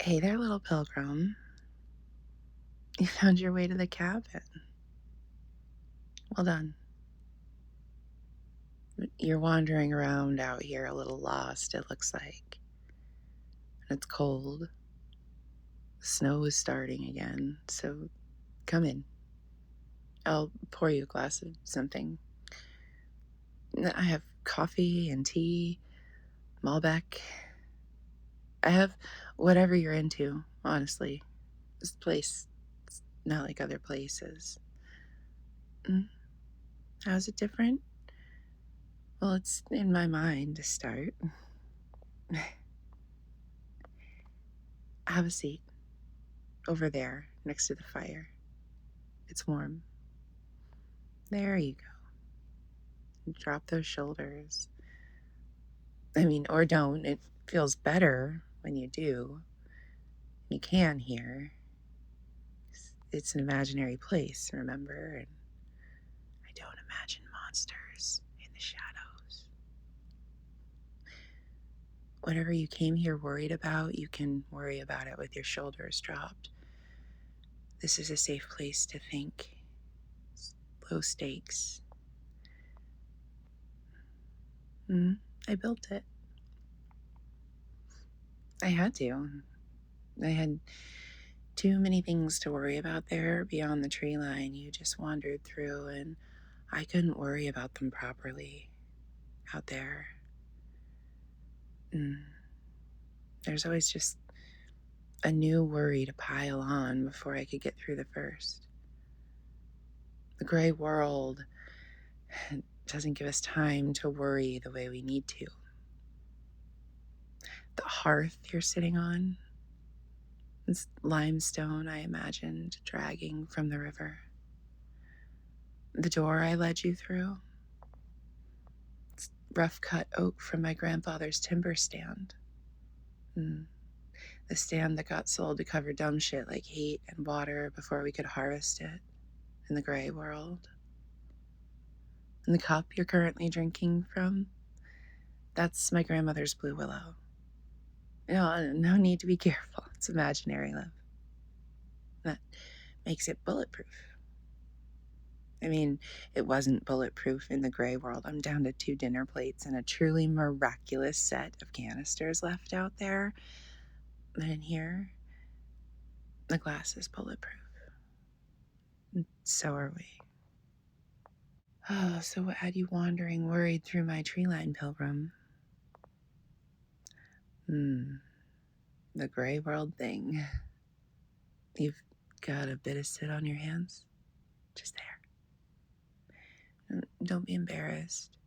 Hey there, little pilgrim. You found your way to the cabin. Well done. You're wandering around out here a little lost, it looks like. And it's cold. The snow is starting again, so come in. I'll pour you a glass of something. I have coffee and tea, Malbec. I have whatever you're into, honestly. This place is not like other places. How's it different? Well, it's in my mind to start. Have a seat over there next to the fire. It's warm. There you go. Drop those shoulders. Or don't. It feels better when you do. You can hear. It's an imaginary place, remember? And I don't imagine monsters in the shadows. Whatever you came here worried about, you can worry about it with your shoulders dropped. This is a safe place to think. It's low stakes. I built it. I had to. I had too many things to worry about there beyond the tree line you just wandered through, and I couldn't worry about them properly out there. There's always just a new worry to pile on before I could get through the first. The gray world doesn't give us time to worry the way we need to. The hearth you're sitting on, it's limestone I imagined dragging from the river. The door I led you through, it's rough cut oak from my grandfather's timber stand. The stand that got sold to cover dumb shit like heat and water before we could harvest it in the gray world. And the cup you're currently drinking from, that's my grandmother's blue willow. No need to be careful. It's imaginary, love. That makes it bulletproof. It wasn't bulletproof in the gray world. I'm down to 2 dinner plates and a truly miraculous set of canisters left out there. But in here, the glass is bulletproof. And so are we. Oh, so what had you wandering, worried through my tree line, pilgrim? The gray world thing. You've got a bit of soot on your hands? Just there. Don't be embarrassed.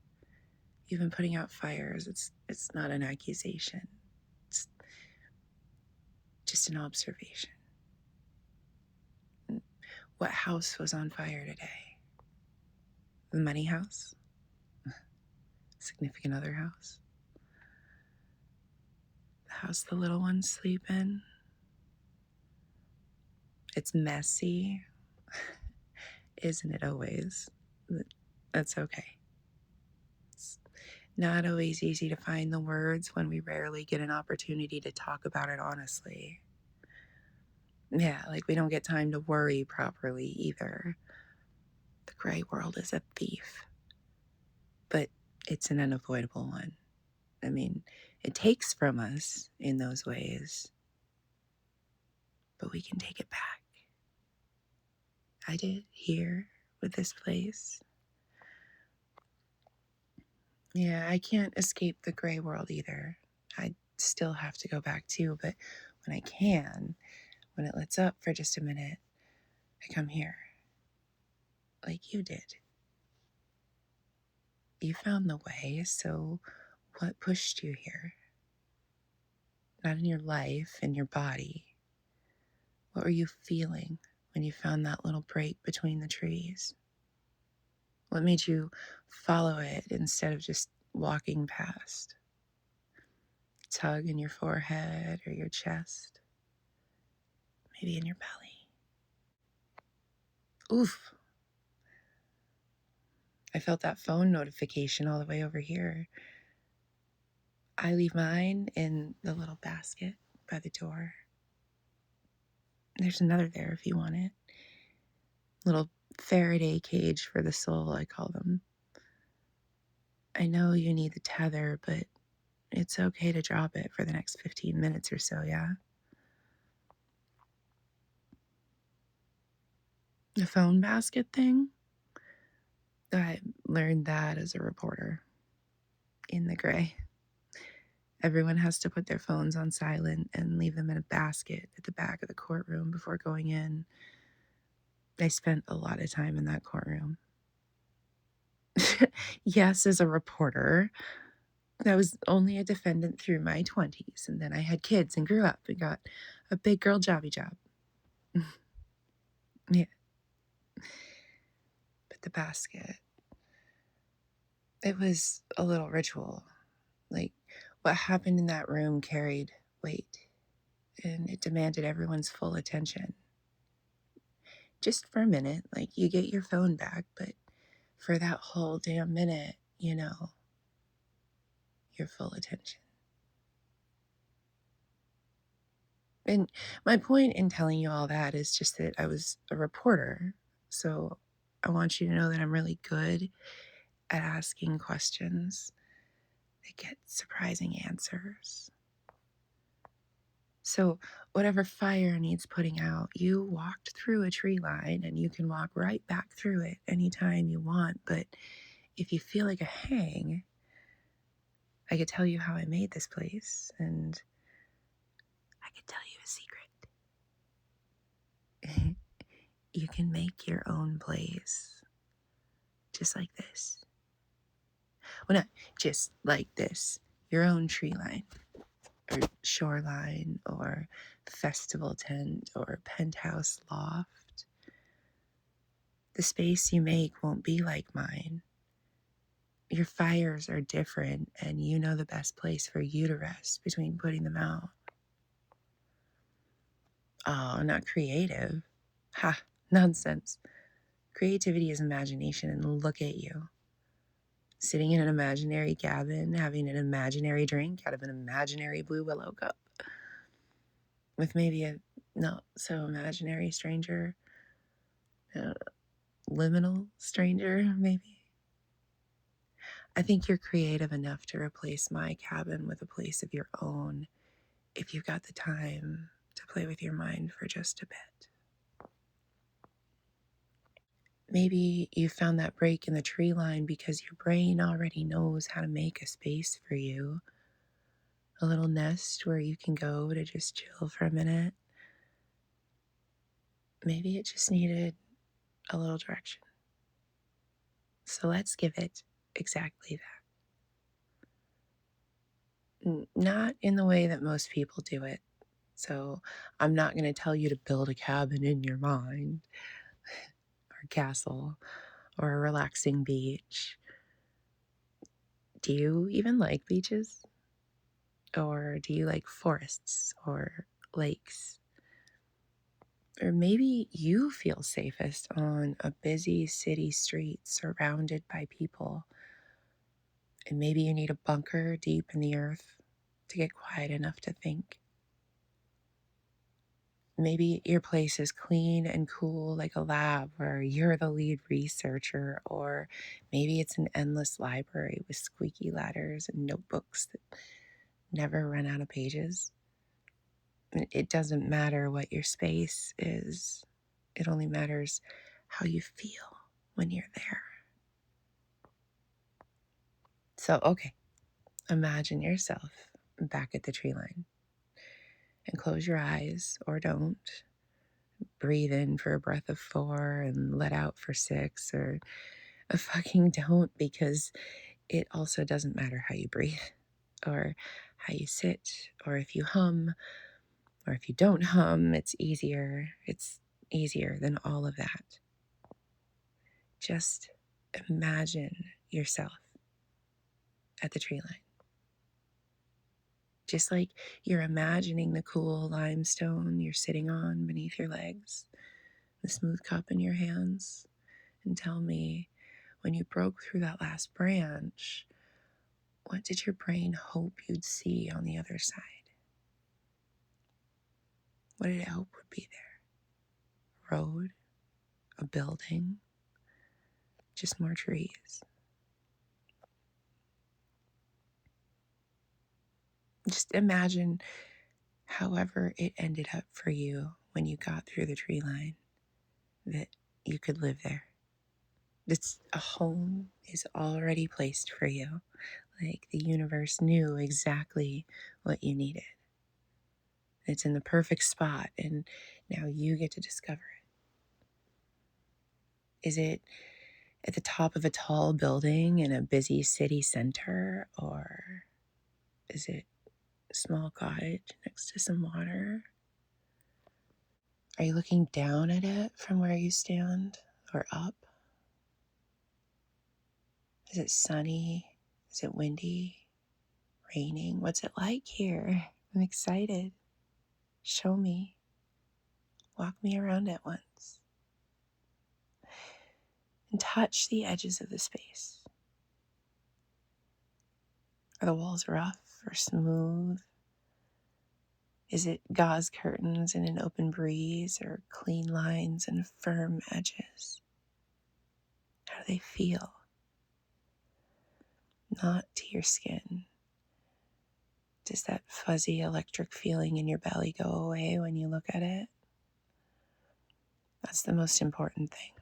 You've been putting out fires. It's not an accusation. It's just an observation. What house was on fire today? The money house? Significant other house? The house the little ones sleep in? It's messy, isn't it always? But that's okay. It's not always easy to find the words when we rarely get an opportunity to talk about it honestly. Yeah, like we don't get time to worry properly either. The gray world is a thief, but it's an unavoidable one. It takes from us in those ways, but we can take it back. I did here with this place. Yeah, I can't escape the gray world either. I still have to go back too, but when I can, when it lets up for just a minute, I come here. Like you did. You found the way, so what pushed you here? Not in your life, in your body. What were you feeling when you found that little break between the trees? What made you follow it instead of just walking past? Tug in your forehead or your chest? Maybe in your belly. Oof. I felt that phone notification all the way over here. I leave mine in the little basket by the door. There's another there if you want it. Little Faraday cage for the soul, I call them. I know you need the tether, but it's okay to drop it for the next 15 minutes or so, yeah? The phone basket thing? I learned that as a reporter in the gray. Everyone has to put their phones on silent and leave them in a basket at the back of the courtroom before going in. I spent a lot of time in that courtroom. Yes, as a reporter, I was only a defendant through my 20s, and then I had kids and grew up and got a big girl jobby job. Yeah, but the basket, it was a little ritual. Like, what happened in that room carried weight, and it demanded everyone's full attention. Just for a minute, like, you get your phone back, but for that whole damn minute, your full attention. And my point in telling you all that is just that I was a reporter. So I want you to know that I'm really good at asking questions that get surprising answers. So, whatever fire needs putting out, you walked through a tree line and you can walk right back through it anytime you want. But if you feel like a hang, I could tell you how I made this place, and I could tell you a secret. You can make your own place, just like this. Well, not just like this, your own tree line, or shoreline, or festival tent, or penthouse loft. The space you make won't be like mine. Your fires are different, and you know the best place for you to rest between putting them out. Oh, not creative. Ha, nonsense. Creativity is imagination, and look at you. Sitting in an imaginary cabin, having an imaginary drink out of an imaginary Blue Willow cup. With maybe a not so imaginary stranger, a liminal stranger, maybe. I think you're creative enough to replace my cabin with a place of your own if you've got the time to play with your mind for just a bit. Maybe you found that break in the tree line because your brain already knows how to make a space for you. A little nest where you can go to just chill for a minute. Maybe it just needed a little direction. So let's give it exactly that. Not in the way that most people do it. So I'm not going to tell you to build a cabin in your mind, or a castle, or a relaxing beach. Do you even like beaches? Or do you like forests or lakes? Or maybe you feel safest on a busy city street surrounded by people. And maybe you need a bunker deep in the earth to get quiet enough to think. Maybe your place is clean and cool like a lab where you're the lead researcher, or maybe it's an endless library with squeaky ladders and notebooks that never run out of pages. It doesn't matter what your space is, it only matters how you feel when you're there. So, okay, imagine yourself back at the tree line and close your eyes, or don't. Breathe in for a breath of 4 and let out for 6, or a fucking don't, because it also doesn't matter how you breathe, or how you sit, or if you hum, or if you don't hum. It's easier. It's easier than all of that. Just imagine yourself at the tree line. Just like you're imagining the cool limestone you're sitting on beneath your legs, the smooth cup in your hands, and tell me, when you broke through that last branch, what did your brain hope you'd see on the other side? What did it hope would be there? road, a building, just more trees. Just imagine however it ended up for you when you got through the tree line, that you could live there. It's a home is already placed for you. Like the universe knew exactly what you needed. It's in the perfect spot, and now you get to discover it. Is it at the top of a tall building in a busy city center, or is it a small cottage next to some water? Are you looking down at it from where you stand, or up? Is it sunny? Is it windy? Raining? What's it like here? I'm excited. Show me. Walk me around it once. And touch the edges of the space. Are the walls rough or smooth? Is it gauze curtains in an open breeze, or clean lines and firm edges? How do they feel? Not to your skin. Does that fuzzy electric feeling in your belly go away when you look at it? That's the most important thing.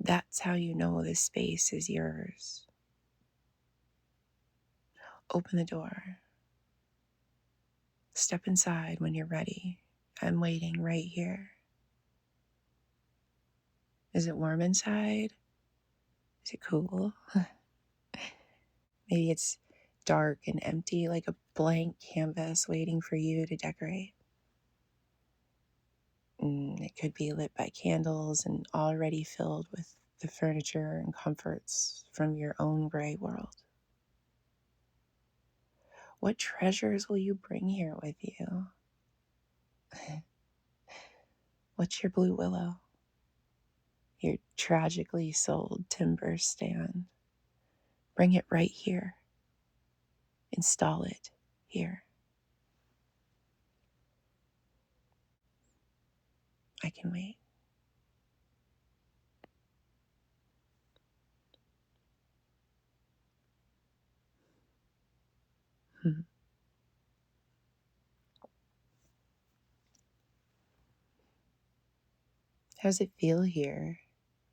That's how you know this space is yours. Open the door. Step inside when you're ready. I'm waiting right here. Is it warm inside? Is it cool? Maybe it's dark and empty, like a blank canvas waiting for you to decorate. It could be lit by candles and already filled with the furniture and comforts from your own gray world. What treasures will you bring here with you? What's your blue willow? Your tragically sold timber stand. Bring it right here. Install it here. I can wait. How does it feel here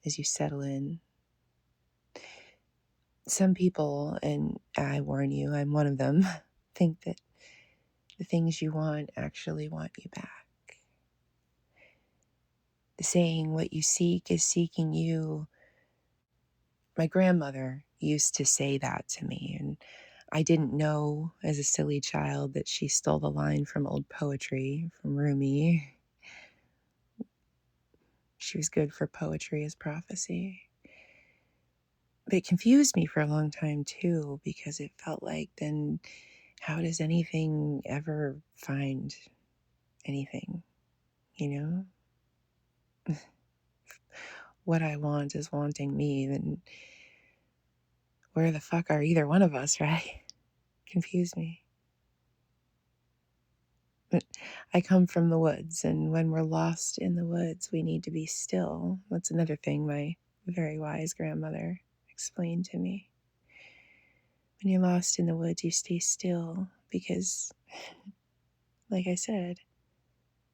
as you settle in? Some people, and I warn you, I'm one of them, think that the things you want actually want you back. The saying, what you seek is seeking you. My grandmother used to say that to me, and I didn't know as a silly child that she stole the line from old poetry, from Rumi. She was good for poetry as prophecy. But it confused me for a long time too, because it felt like, then how does anything ever find anything, you know? What I want is wanting me, then where the fuck are either one of us, right? Confused me. But I come from the woods, and when we're lost in the woods, we need to be still. That's another thing my very wise grandmother explained to me. When you're lost in the woods, you stay still because, like I said,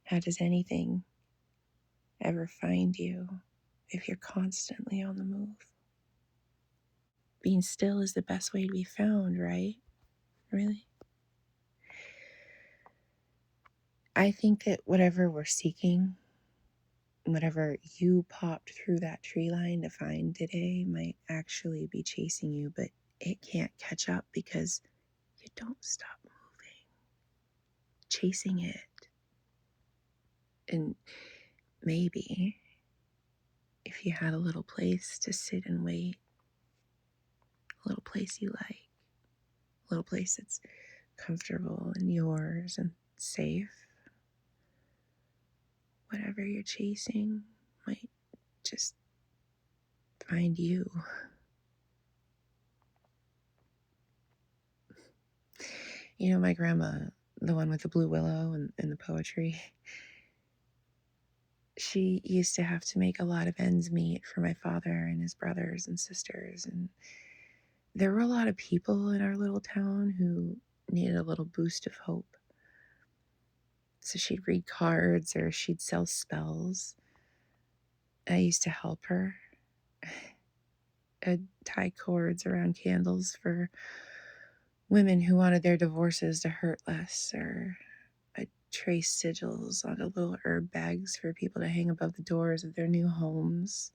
how does anything ever find you if you're constantly on the move? Being still is the best way to be found, right? Really? I think that whatever we're seeking, whatever you popped through that tree line to find today, might actually be chasing you, but it can't catch up because you don't stop moving, chasing it. And maybe if you had a little place to sit and wait, a little place you like, a little place that's comfortable and yours and safe, whatever you're chasing might just find you. You know, my grandma, the one with the blue willow and the poetry, She used to have to make a lot of ends meet for my father and his brothers and sisters. And there were a lot of people in our little town who needed a little boost of hope. So she'd read cards or she'd sell spells. I used to help her. I'd tie cords around candles for women who wanted their divorces to hurt less, or I'd trace sigils onto little herb bags for people to hang above the doors of their new homes.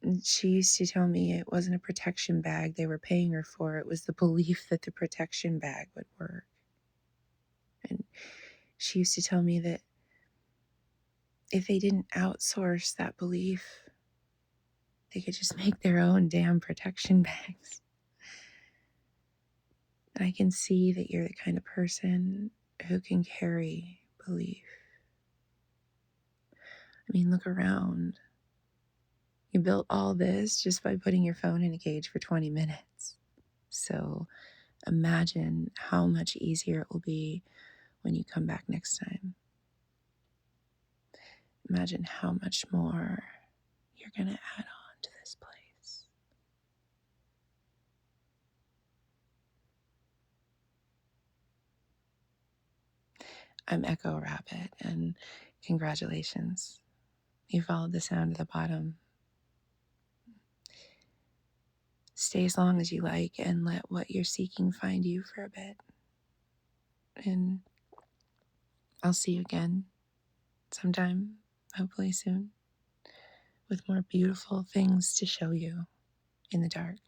And she used to tell me it wasn't a protection bag they were paying her for, it was the belief that the protection bag would work. And she used to tell me that if they didn't outsource that belief, they could just make their own damn protection bags. And I can see that you're the kind of person who can carry belief. I mean, look around. You built all this just by putting your phone in a cage for 20 minutes. So imagine how much easier it will be when you come back next time. Imagine how much more you're going to add on to this place. I'm Echo Rabbit, and congratulations. You followed the sound of the bottom. Stay as long as you like and let what you're seeking find you for a bit. And I'll see you again sometime, hopefully soon, with more beautiful things to show you in the dark.